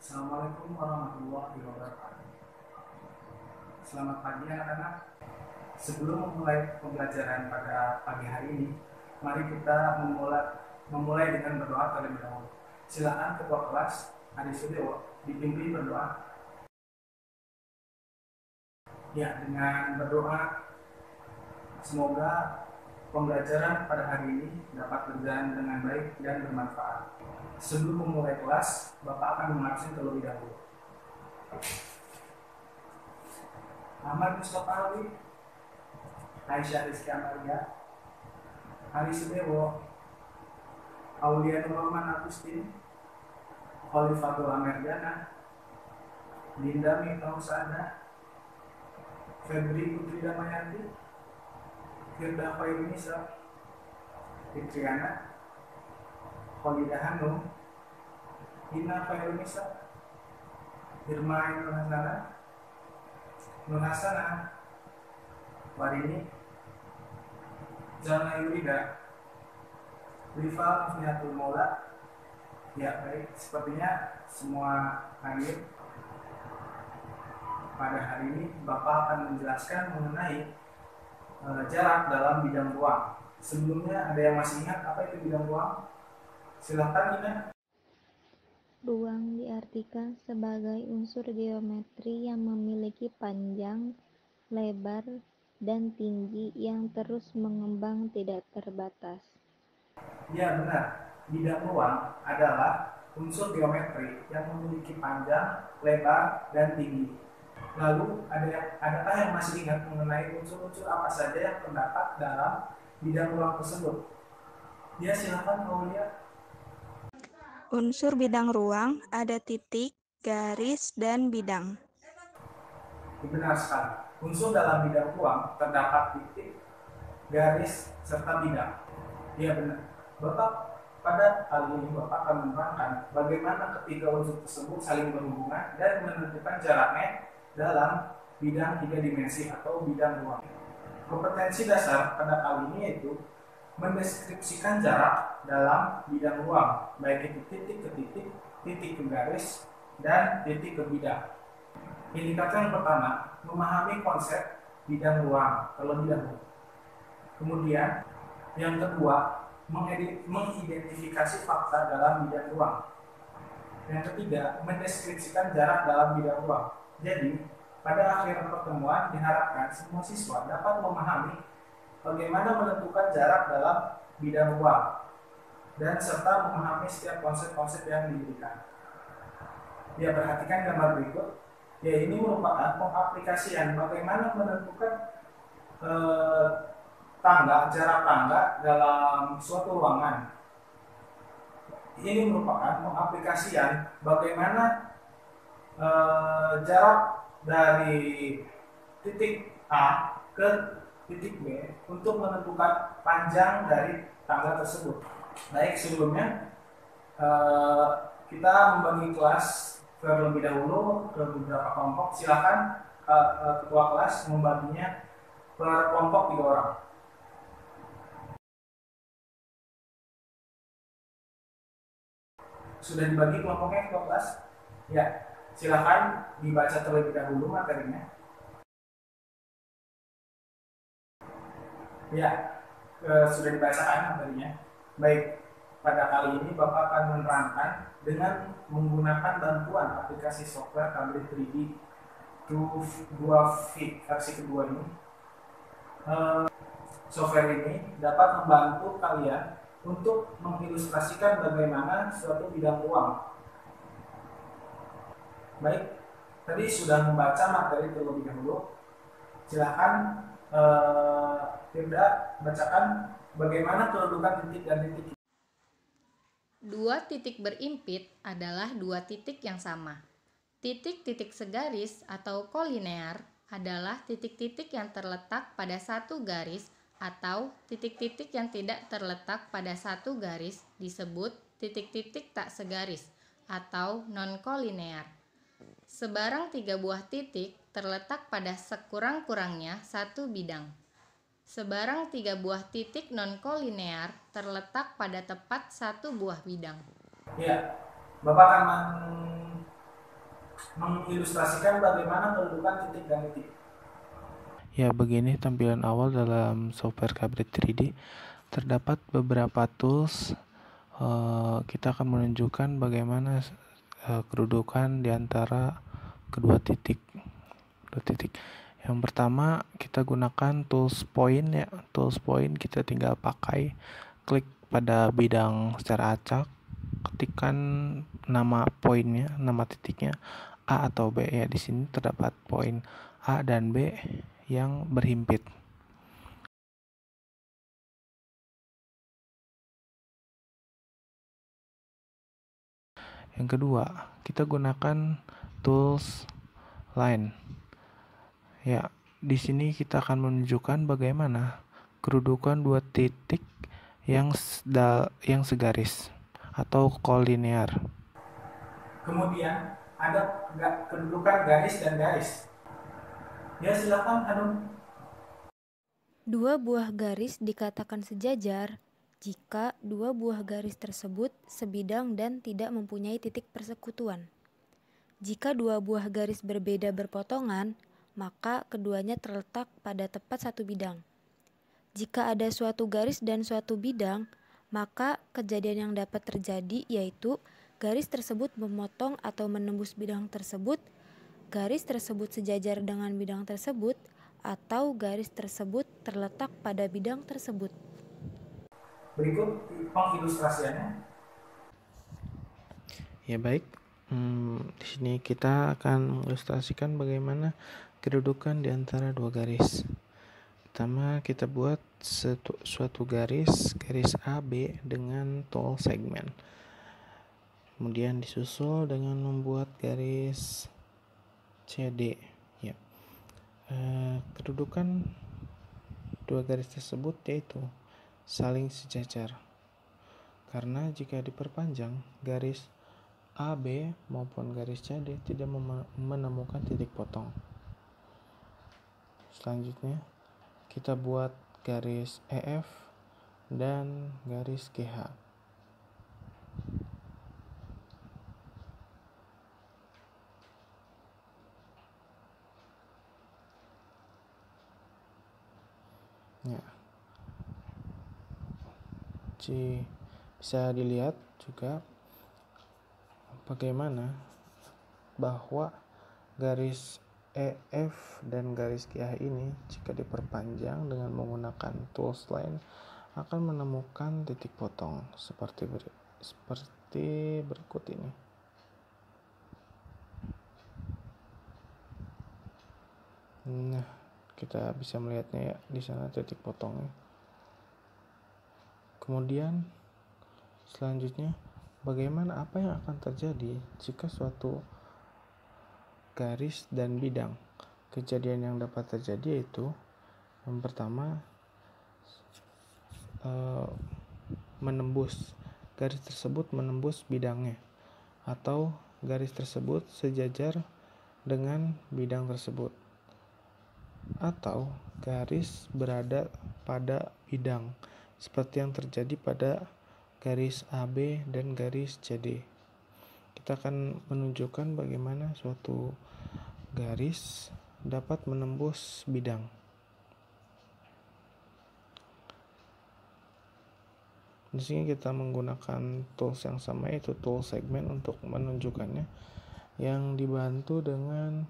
Assalamualaikum warahmatullahi wabarakatuh. Selamat pagi anak-anak. Sebelum memulai pembelajaran pada pagi hari ini, mari kita memulai dengan berdoa terlebih dahulu. Silakan ketua kelas Adi Sudewo dipimpin berdoa. Ya, dengan berdoa semoga pembelajaran pada hari ini dapat berjalan dengan baik dan bermanfaat. Sebelum memulai kelas, Bapak akan mengabsen terlebih dahulu. Ahmad Mustafa Ali, Aisyah Rizky Amalia, Ari Sudewo, Aulia Nurman Agustin, Khalifatul Amerdana, Dinda Mitausada, Febri Putri Damayanti, Firda Khairunisa, Fitriana, Kholidah Hanum, Hina Khairunisa, Irma Nur Hasana, Warini, Jana Yurida, Rifa Mufniatul Maula. Ya baik, sepertinya semua hadir. Pada hari ini Bapak akan menjelaskan mengenai jarak dalam bidang ruang. Sebelumnya ada yang masih ingat apa itu bidang ruang? Silakan Ina. Ruang diartikan sebagai unsur geometri yang memiliki panjang, lebar, dan tinggi yang terus mengembang tidak terbatas. Ya benar, bidang ruang adalah unsur geometri yang memiliki panjang, lebar, dan tinggi. Lalu adakah yang masih ingat mengenai unsur-unsur apa saja yang terdapat dalam bidang ruang tersebut? Ya silakan Aulia. Unsur bidang ruang ada titik, garis, dan bidang. Benar sekali. Unsur dalam bidang ruang terdapat titik, garis, serta bidang. Iya benar. Bapak pada kali ini Bapak akan menerangkan bagaimana ketiga unsur tersebut saling berhubungan dan menentukan jaraknya dalam bidang tiga dimensi atau bidang ruang. Kompetensi dasar pada kali ini yaitu mendeskripsikan jarak dalam bidang ruang, baik itu titik ke titik, titik ke garis, dan titik ke bidang. Indikator yang pertama, memahami konsep bidang ruang terlebih dahulu. Kemudian, yang kedua, mengidentifikasi fakta dalam bidang ruang. Yang ketiga, mendeskripsikan jarak dalam bidang ruang. Jadi, pada akhir pertemuan diharapkan semua siswa dapat memahami bagaimana menentukan jarak dalam bidang ruang dan serta memahami setiap konsep-konsep yang diberikan. Ya, perhatikan gambar berikut. Ya, ini merupakan pengaplikasian bagaimana menentukan jarak tangga dalam suatu ruangan. Ini merupakan pengaplikasian bagaimana jarak dari titik A ke titik B untuk menentukan panjang dari tangga tersebut. Baik, sebelumnya kita membagi kelas terlebih dahulu ke beberapa kelompok. Silakan ketua kelas membaginya per kelompok 3 orang. Sudah dibagi kelompoknya ketua kelas? Ya, silakan dibaca terlebih dahulu materinya. Ya, sudah dibacakan materinya. Baik, pada kali ini Bapak akan menerangkan dengan menggunakan bantuan aplikasi software tablet 3D 2 Fit versi kedua ini. Software ini dapat membantu kalian untuk mengilustrasikan bagaimana suatu bidang ruang. Baik, tadi sudah membaca materi terlebih dahulu. Silahkan Firda bacakan bagaimana kedudukan titik dan titik. Dua titik berimpit adalah dua titik yang sama. Titik-titik segaris atau kolinear adalah titik-titik yang terletak pada satu garis atau titik-titik yang tidak terletak pada satu garis disebut titik-titik tak segaris atau non-kolinear. Sebarang 3 buah titik terletak pada sekurang-kurangnya satu bidang. Sebarang 3 buah titik non-kolinear terletak pada tepat satu buah bidang. Ya, Bapak akan mengilustrasikan bagaimana kedudukan titik dan titik. Ya, begini tampilan awal dalam software Cabret 3D. Terdapat beberapa tools. Kita akan menunjukkan bagaimana kedudukan di antara kedua titik. Yang pertama, kita gunakan tools point ya. Tools point kita tinggal pakai, klik pada bidang secara acak, ketikkan nama poinnya, nama titiknya A atau B ya. Di sini terdapat poin A dan B yang berhimpit. Yang kedua, kita gunakan tools line. Ya, di sini kita akan menunjukkan bagaimana kedudukan dua titik yang segaris atau kolinear. Kemudian ada kedudukan garis dan garis. Ya, silakan Hanum. Dua buah garis dikatakan sejajar jika dua buah garis tersebut sebidang dan tidak mempunyai titik persekutuan. Jika dua buah garis berbeda berpotongan, maka keduanya terletak pada tepat satu bidang. Jika ada suatu garis dan suatu bidang, maka kejadian yang dapat terjadi yaitu garis tersebut memotong atau menembus bidang tersebut, garis tersebut sejajar dengan bidang tersebut, atau garis tersebut terletak pada bidang tersebut. Berikut pengilustrasiannya. Ya baik, di sini kita akan mengilustrasikan bagaimana kedudukan di antara dua garis. Pertama, kita buat suatu garis AB dengan tool segmen. Kemudian disusul dengan membuat garis CD. Ya. Kedudukan dua garis tersebut yaitu saling sejajar. Karena jika diperpanjang, garis AB maupun garis CD tidak menemukan titik potong. Selanjutnya, kita buat garis EF dan garis GH. Ya. Bisa dilihat juga bagaimana bahwa garis EF dan garis GH ini jika diperpanjang dengan menggunakan tools line akan menemukan titik potong seperti berikut ini. Nah, kita bisa melihatnya ya, di sana titik potongnya. Kemudian selanjutnya, bagaimana apa yang akan terjadi jika suatu garis dan bidang? Kejadian yang dapat terjadi yaitu yang pertama, garis tersebut menembus bidangnya, atau garis tersebut sejajar dengan bidang tersebut, atau garis berada pada bidang seperti yang terjadi pada garis AB dan garis CD. Kita akan menunjukkan bagaimana suatu garis dapat menembus bidang. Di sini kita menggunakan tools yang sama, yaitu tool segment untuk menunjukkannya, yang dibantu dengan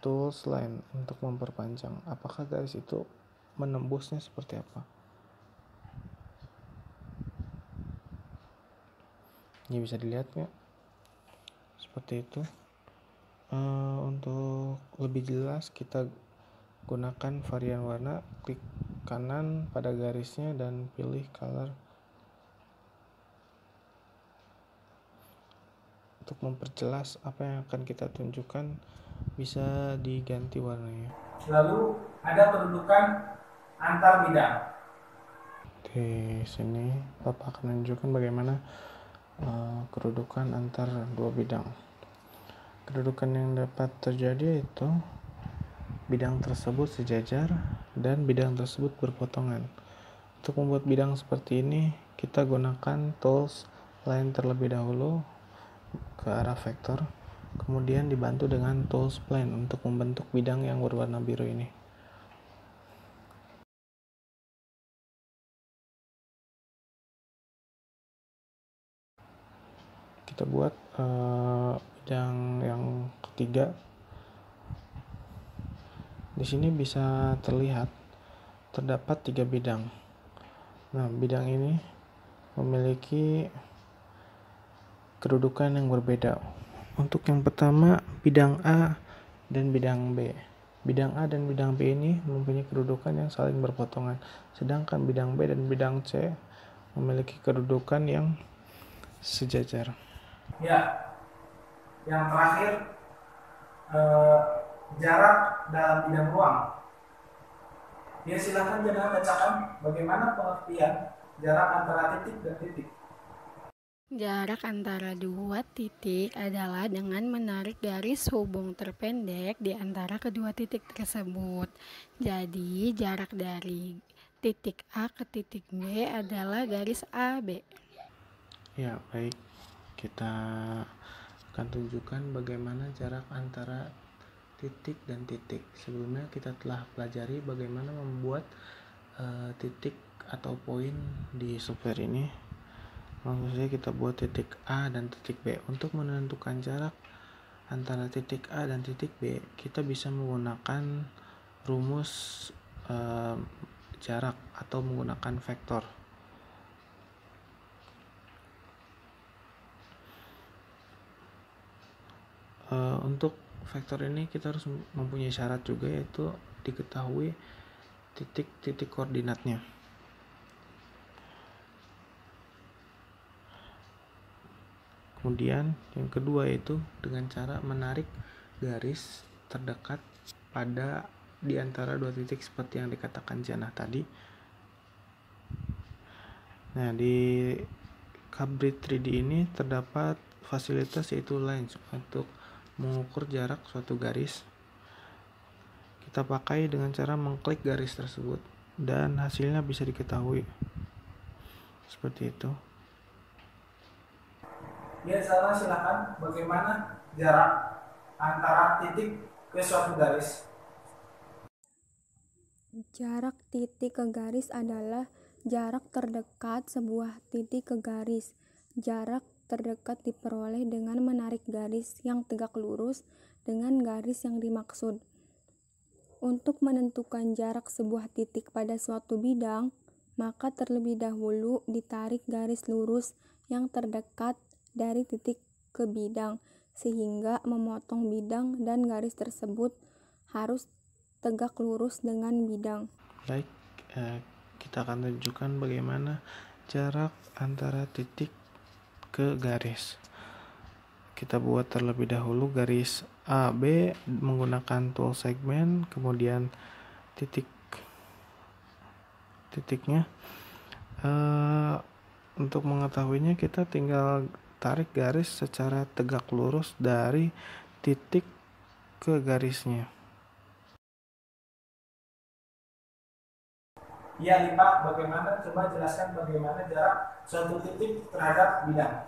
tools line untuk memperpanjang apakah garis itu menembusnya seperti apa. Ini bisa dilihat ya, seperti itu. Untuk lebih jelas kita gunakan varian warna, klik kanan pada garisnya dan pilih color untuk memperjelas apa yang akan kita tunjukkan, bisa diganti warnanya. Lalu ada kedudukan antar bidang. Di sini Bapak akan menunjukkan bagaimana kedudukan antar dua bidang. Kedudukan yang dapat terjadi itu bidang tersebut sejajar dan bidang tersebut berpotongan. Untuk membuat bidang seperti ini, kita gunakan tools line terlebih dahulu ke arah vektor, kemudian dibantu dengan tools plan untuk membentuk bidang yang berwarna biru ini. Kita buat bidang yang ketiga. Di sini bisa terlihat terdapat 3 bidang. Nah, bidang ini memiliki kedudukan yang berbeda. Untuk yang pertama, bidang A dan bidang B. Bidang A dan bidang B ini mempunyai kedudukan yang saling berpotongan, sedangkan bidang B dan bidang C memiliki kedudukan yang sejajar. Ya, yang terakhir jarak dalam bidang ruang. Ya, silakan jangan bacakan bagaimana pengertian jarak antara titik dan titik. Jarak antara dua titik adalah dengan menarik garis hubung terpendek di antara kedua titik tersebut. Jadi, jarak dari titik A ke titik B adalah garis AB. Ya, baik. Kita akan tunjukkan bagaimana jarak antara titik dan titik. Sebelumnya kita telah pelajari bagaimana membuat titik atau poin di software ini. Langsung saja kita buat titik A dan titik B. Untuk menentukan jarak antara titik A dan titik B, kita bisa menggunakan rumus jarak atau menggunakan vektor. Untuk vektor ini kita harus mempunyai syarat juga, yaitu diketahui titik-titik koordinatnya. Kemudian yang kedua yaitu dengan cara menarik garis terdekat pada di antara dua titik seperti yang dikatakan Jannah tadi. Nah, di Cabrit 3D ini terdapat fasilitas yaitu lens untuk mengukur jarak suatu garis. Kita pakai dengan cara mengklik garis tersebut dan hasilnya bisa diketahui. Seperti itu. Ya, silakan bagaimana jarak antara titik ke suatu garis. Jarak titik ke garis adalah jarak terdekat sebuah titik ke garis. Jarak terdekat diperoleh dengan menarik garis yang tegak lurus dengan garis yang dimaksud. Untuk menentukan jarak sebuah titik pada suatu bidang, maka terlebih dahulu ditarik garis lurus yang terdekat dari titik ke bidang, sehingga memotong bidang dan garis tersebut harus tegak lurus dengan bidang. Baik, kita akan tunjukkan bagaimana jarak antara titik ke garis. Kita buat terlebih dahulu garis AB menggunakan tool segment, kemudian titiknya. Untuk mengetahuinya kita tinggal tarik garis secara tegak lurus dari titik ke garisnya. Ya, Pak, bagaimana? Coba jelaskan bagaimana jarak suatu titik terhadap bidang.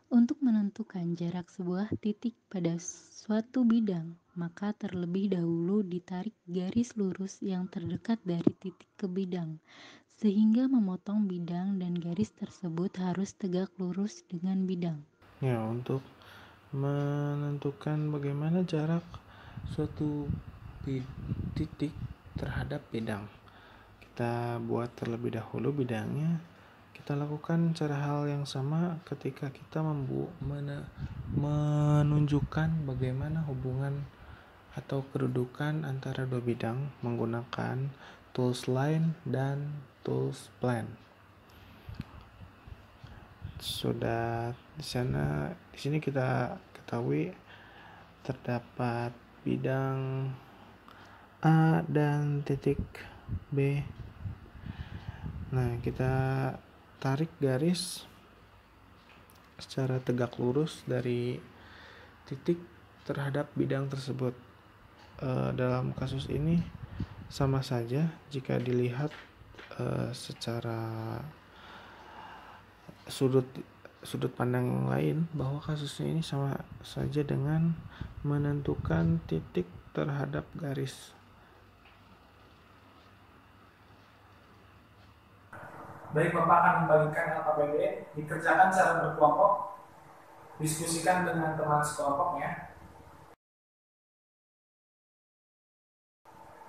Untuk menentukan jarak sebuah titik pada suatu bidang, maka terlebih dahulu ditarik garis lurus yang terdekat dari titik ke bidang, sehingga memotong bidang dan garis tersebut harus tegak lurus dengan bidang. Ya, untuk menentukan bagaimana jarak suatu titik terhadap bidang, kita buat terlebih dahulu bidangnya. Kita lakukan cara hal yang sama ketika kita menunjukkan bagaimana hubungan atau kedudukan antara dua bidang menggunakan tools line dan tools plan. Sudah di sini kita ketahui terdapat bidang A dan titik B. Nah, kita tarik garis secara tegak lurus dari titik terhadap bidang tersebut. Dalam kasus ini sama saja jika dilihat secara sudut sudut pandang yang lain bahwa kasusnya ini sama saja dengan menentukan titik terhadap garis. Baik, Bapak akan membagikan LKPD, dikerjakan secara berkelompok, diskusikan dengan teman sekelompoknya.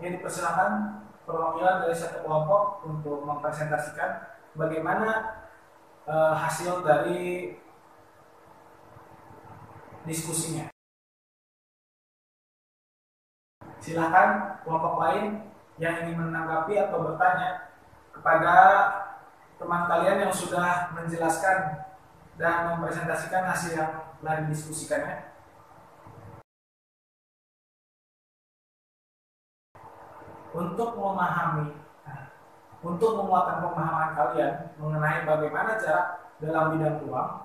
Ini dipersilakan perwakilan dari satu kelompok untuk mempresentasikan bagaimana hasil dari diskusinya. Silakan kelompok lain yang ingin menanggapi atau bertanya kepada teman kalian yang sudah menjelaskan dan mempresentasikan hasil yang telah didiskusikannya. Untuk menguatkan pemahaman kalian mengenai bagaimana jarak dalam bidang ruang,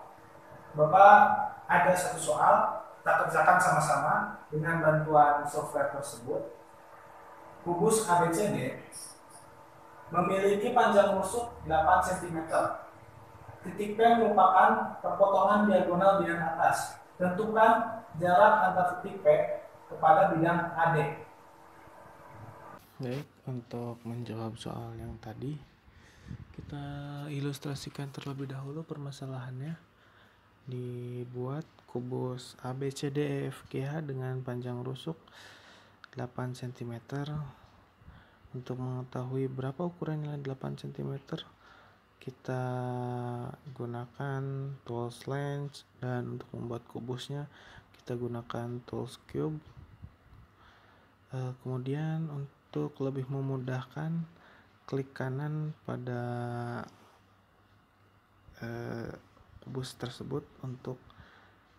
Bapak ada satu soal kita kerjakan sama-sama dengan bantuan software tersebut. Kubus ABCD memiliki panjang rusuk 8 cm. Titik P merupakan perpotongan diagonal bidang atas. Tentukan jarak antar titik P kepada bidang AD. Baik, untuk menjawab soal yang tadi, kita ilustrasikan terlebih dahulu permasalahannya. Dibuat kubus ABCDEFGH dengan panjang rusuk 8 cm. Untuk mengetahui berapa ukuran nilai 8 cm, kita gunakan tools length, dan untuk membuat kubusnya kita gunakan tools cube. Kemudian untuk lebih memudahkan, klik kanan pada kubus tersebut untuk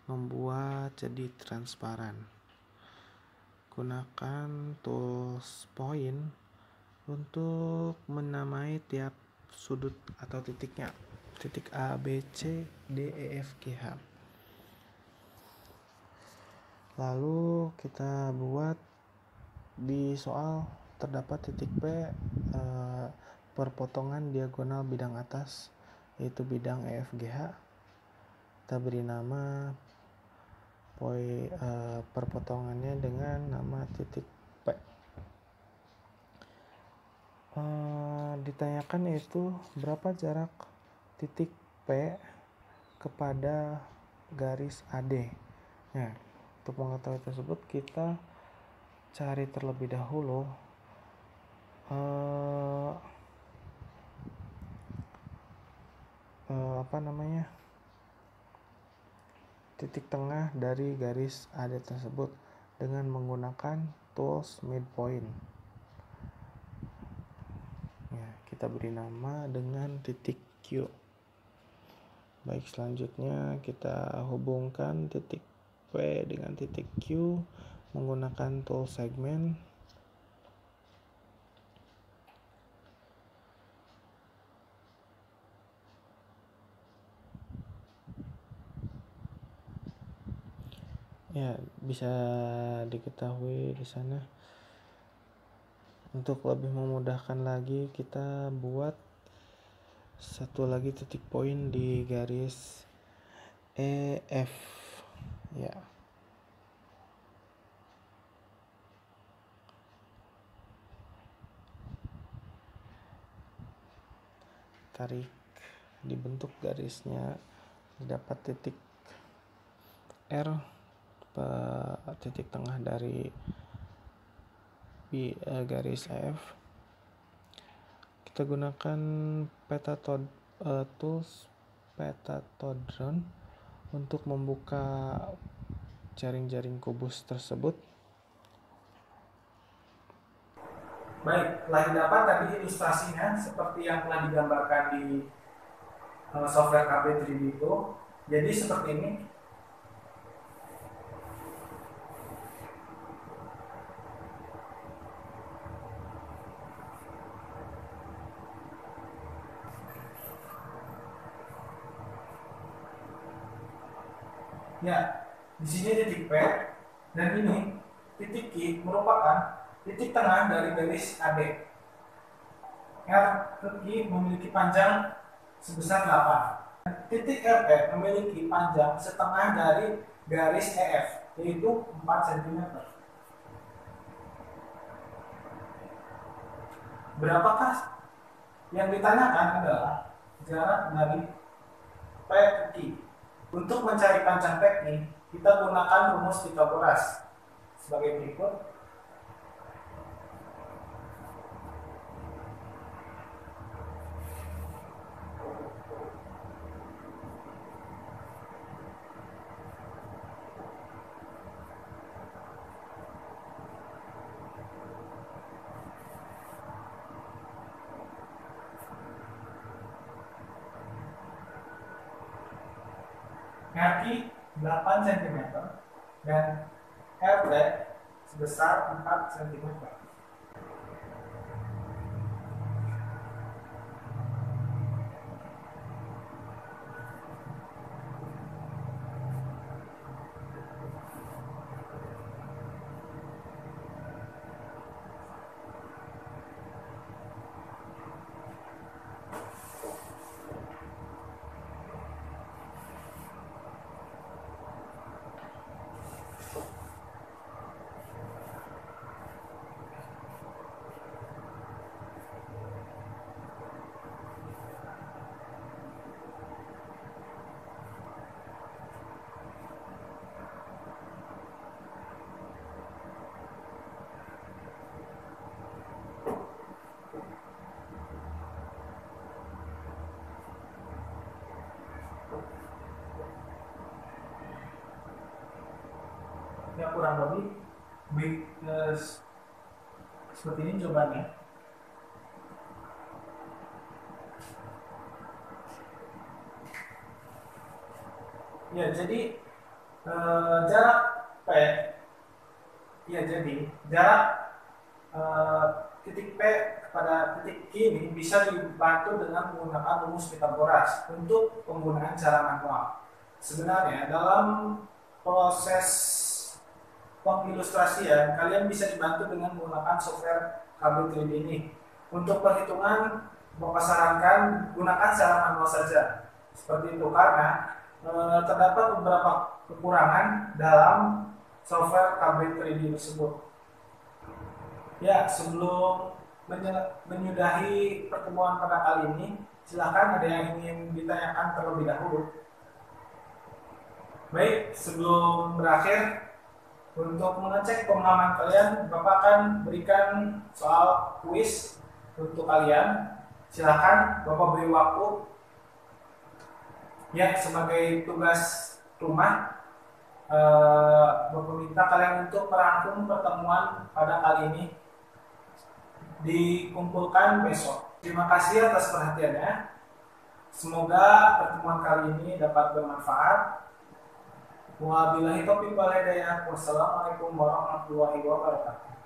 membuat jadi transparan. Gunakan tools point untuk menamai tiap sudut atau titiknya, titik A, B, C, D, E, F, G, H. Lalu kita buat di soal terdapat titik P perpotongan diagonal bidang atas, yaitu bidang EFGH. Kita beri nama perpotongannya dengan nama titik P. Ditanyakan yaitu berapa jarak titik P kepada garis AD. Nah, untuk mengetahui tersebut kita cari terlebih dahulu titik tengah dari garis AD tersebut dengan menggunakan tools midpoint. Ya, kita beri nama dengan titik Q. Baik, selanjutnya kita hubungkan titik P dengan titik Q menggunakan tool segment. Ya, bisa diketahui di sana. Untuk lebih memudahkan lagi, kita buat satu lagi titik poin di garis EF. Ya. Tarik, dibentuk garisnya, dapat titik R, titik tengah dari garis F. Kita gunakan tools petatodron untuk membuka jaring-jaring kubus tersebut. Baik, telah didapat tadi ilustrasinya seperti yang telah digambarkan di software KB 3D itu. Jadi seperti ini. Ya, di sini titik P dan ini titik Q merupakan titik tengah dari garis AD. R ke Q memiliki panjang sebesar 8. Titik RP memiliki panjang setengah dari garis EF, yaitu 4 cm. Berapakah? Yang ditanyakan adalah jarak dari P ke Q. Untuk mencari panjang teknik, kita gunakan rumus Pythagoras sebagai berikut. RI 8 cm dan RT sebesar 4 cm. Ya, kurang lebih seperti ini jawabannya. Ya, jadi jarak P, ya jadi jarak titik P kepada titik Q ini bisa dibantu dengan menggunakan rumus Pythagoras untuk penggunaan cara manual. Sebenarnya dalam proses pengilustrasian, kalian bisa dibantu dengan menggunakan software KB 3D ini. Untuk perhitungan, Bapak sarankan gunakan cara manual saja. Seperti itu, karena terdapat beberapa kekurangan dalam software KB 3D tersebut. Ya, sebelum menyudahi pertemuan pada kali ini, silakan ada yang ingin ditanyakan terlebih dahulu. Baik, sebelum berakhir, untuk mengecek pemahaman kalian, Bapak akan berikan soal kuis untuk kalian. Silakan Bapak beri waktu. Ya, sebagai tugas rumah, Bapak minta kalian untuk merangkum pertemuan pada kali ini, dikumpulkan besok. Terima kasih atas perhatiannya. Semoga pertemuan kali ini dapat bermanfaat. Wabillahi taufiq wal hidayah. Wassalamualaikum warahmatullahi wabarakatuh.